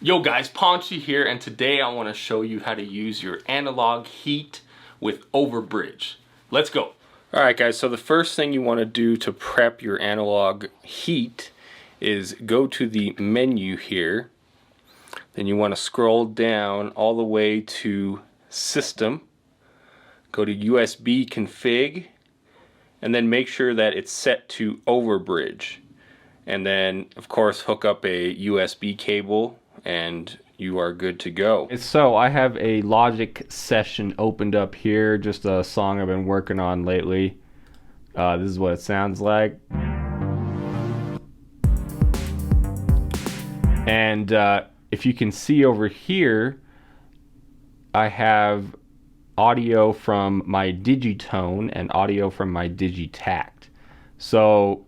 Yo guys, Ponchy here, and today I want to show you how to use your analog heat with Overbridge. Let's go. Alright guys, so the first thing you want to do to prep your analog heat is go to the menu here. Then you want to scroll down all the way to System. Go to USB config, and then make sure that it's set to Overbridge. And then, of course, hook up a USB cable and you are good to go. So I have a Logic session opened up here, just a song I've been working on lately. This is what it sounds like. And if you can see over here, I have audio from my Digitone and audio from my Digitact. So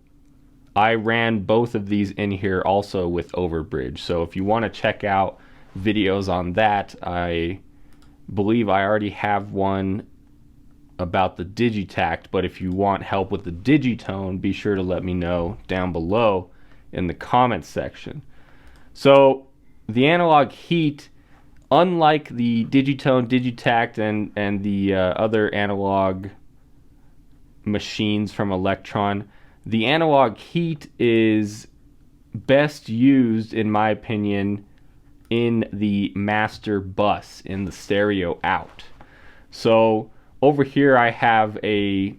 I ran both of these in here also with Overbridge. So if you want to check out videos on that, I believe I already have one about the Digitact, but if you want help with the Digitone, be sure to let me know down below in the comments section. So the analog heat, unlike the Digitone, Digitact, and the other analog machines from Elektron, the analog heat is best used, in my opinion, in the master bus, in the stereo out. So over here I have a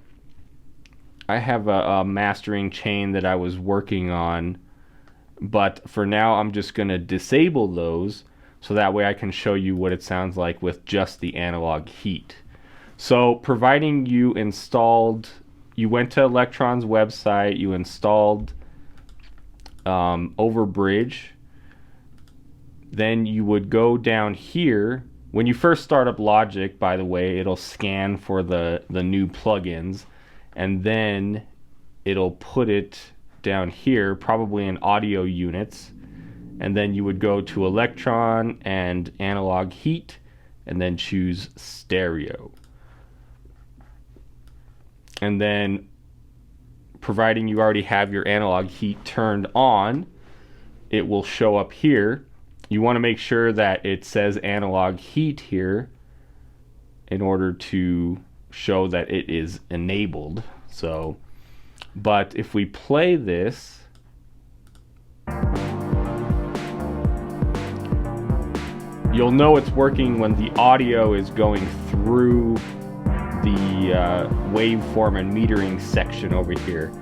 mastering chain that I was working on, but for now I'm just going to disable those so that way I can show you what it sounds like with just the analog heat. So providing you went to Elektron's website, you installed Overbridge, then you would go down here. When you first start up Logic, by the way, it'll scan for the new plugins, and then it'll put it down here, probably in audio units, and then you would go to Elektron and analog heat, and then choose stereo. And then, providing you already have your analog heat turned on, it will show up here. You want to make sure that it says analog heat here in order to show that it is enabled. So, but if we play this, you'll know it's working when the audio is going through the waveform and metering section over here.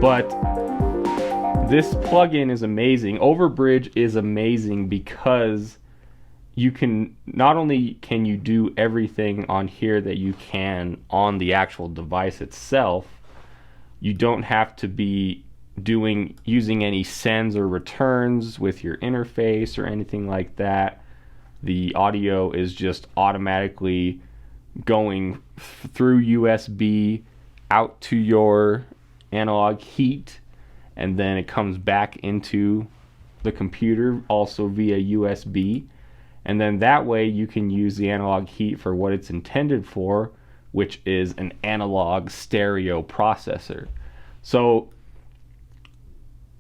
But this plugin is amazing. Overbridge is amazing because you can, not only can you do everything on here that you can on the actual device itself, you don't have to be using any sends or returns with your interface or anything like that. The audio is just automatically going through USB out to your analog heat, and then it comes back into the computer also via USB, and then that way you can use the analog heat for what it's intended for, which is an analog stereo processor. So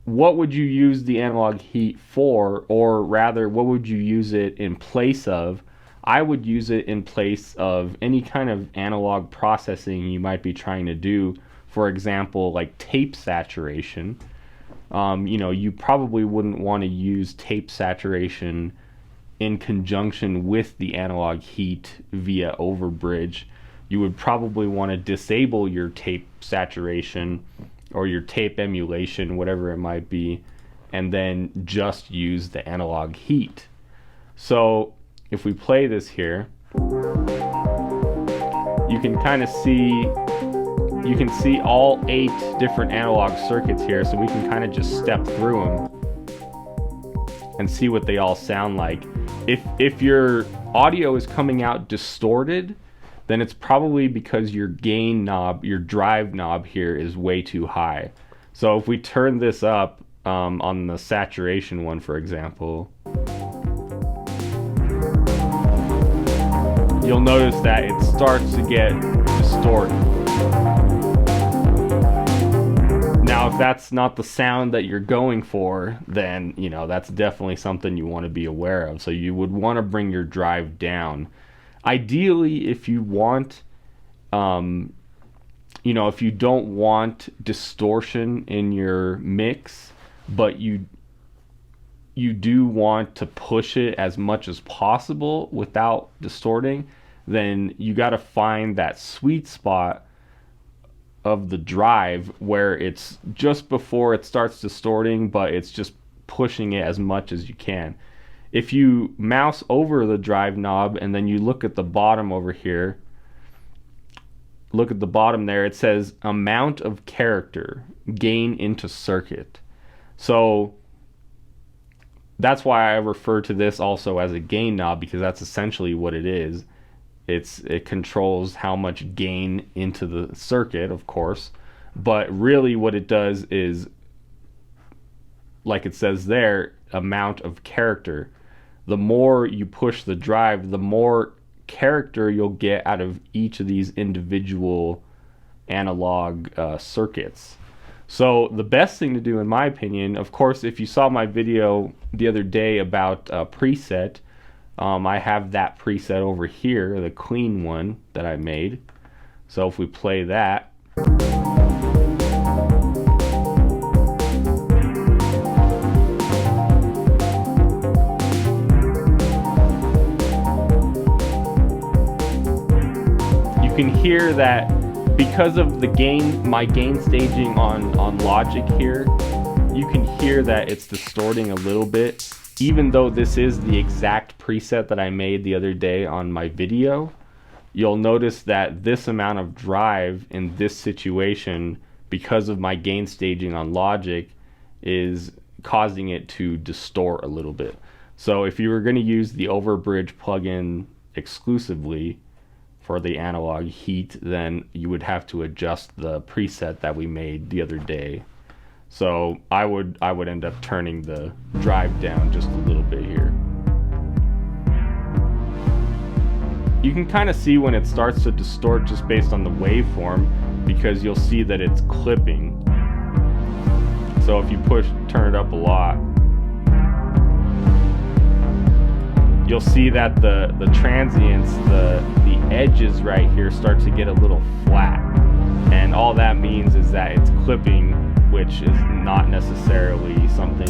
what would you use the analog heat for, or rather what would you use it in place of? I would use it in place of any kind of analog processing you might be trying to do. For example, like tape saturation. You probably wouldn't want to use tape saturation in conjunction with the analog heat via Overbridge. You would probably want to disable your tape saturation or your tape emulation, whatever it might be, and then just use the analog heat. So if we play this here, you can kind of see, all 8 different analog circuits here, so we can kind of just step through them and see what they all sound like. If your audio is coming out distorted, then it's probably because your gain knob, your drive knob here is way too high. So if we turn this up on the saturation one, for example, you'll notice that it starts to get distorted. Now, if that's not the sound that you're going for, then, you know, that's definitely something you want to be aware of. So you would want to bring your drive down. Ideally, if you want, you know, if you don't want distortion in your mix, but you do want to push it as much as possible without distorting, then you got to find that sweet spot of the drive where it's just before it starts distorting, but it's just pushing it as much as you can. If you mouse over the drive knob and then you look at the bottom over here, look at the bottom there, it says amount of character, gain into circuit. So that's why I refer to this also as a gain knob, because that's essentially what it is. It controls how much gain into the circuit, of course, but really what it does is, like it says there, amount of character. The more you push the drive, the more character you'll get out of each of these individual analog circuits. So the best thing to do, in my opinion, of course, if you saw my video the other day about preset, I have that preset over here, the clean one that I made. So if we play that, you can hear that because of the gain, my gain staging on Logic here, you can hear that it's distorting a little bit. Even though this is the exact preset that I made the other day on my video, you'll notice that this amount of drive in this situation, because of my gain staging on Logic, is causing it to distort a little bit. So if you were going to use the Overbridge plugin exclusively for the analog heat, then you would have to adjust the preset that we made the other day. So I would end up turning the drive down just a little bit here. You can kind of see when it starts to distort just based on the waveform, because you'll see that it's clipping. So if you turn it up a lot, you'll see that the transients, the edges right here start to get a little flat. And all that means is that it's clipping, which is not necessarily something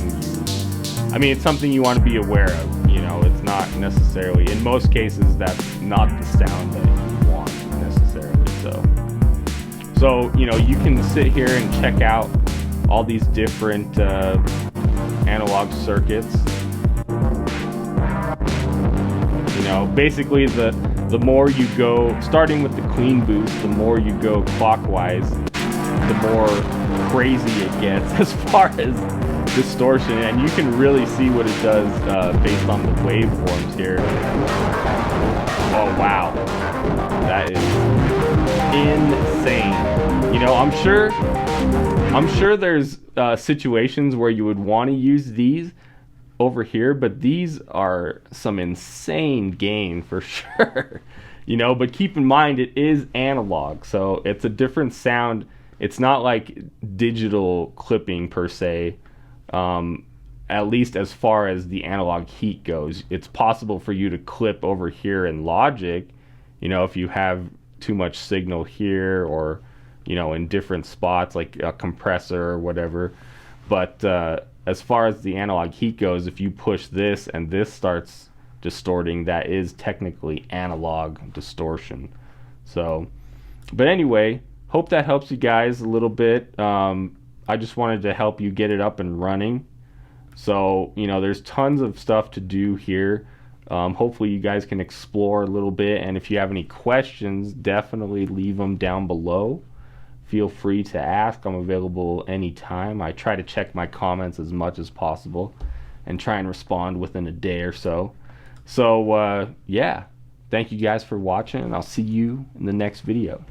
I mean, it's something you want to be aware of. You know, it's not necessarily, in most cases, that's not the sound that you want necessarily. So you know, you can sit here and check out all these different analog circuits. You know, basically the more you go, starting with the clean boost, the more you go clockwise, the more crazy it gets as far as distortion, and you can really see what it does based on the waveforms here. Oh wow, that is insane. You know, I'm sure there's situations where you would want to use these over here, but these are some insane gain for sure. You know, but keep in mind it is analog, so it's a different sound. It's not like digital clipping per se, at least as far as the analog heat goes. It's possible for you to clip over here in Logic, you know, if you have too much signal here, or, you know, in different spots like a compressor or whatever. But as far as the analog heat goes, if you push this and this starts distorting, that is technically analog distortion. So, but anyway, hope that helps you guys a little bit. I just wanted to help you get it up and running. So, you know, there's tons of stuff to do here. Hopefully you guys can explore a little bit, and if you have any questions, definitely leave them down below. Feel free to ask. I'm available anytime. I try to check my comments as much as possible and try and respond within a day or so. So, yeah, thank you guys for watching, and I'll see you in the next video.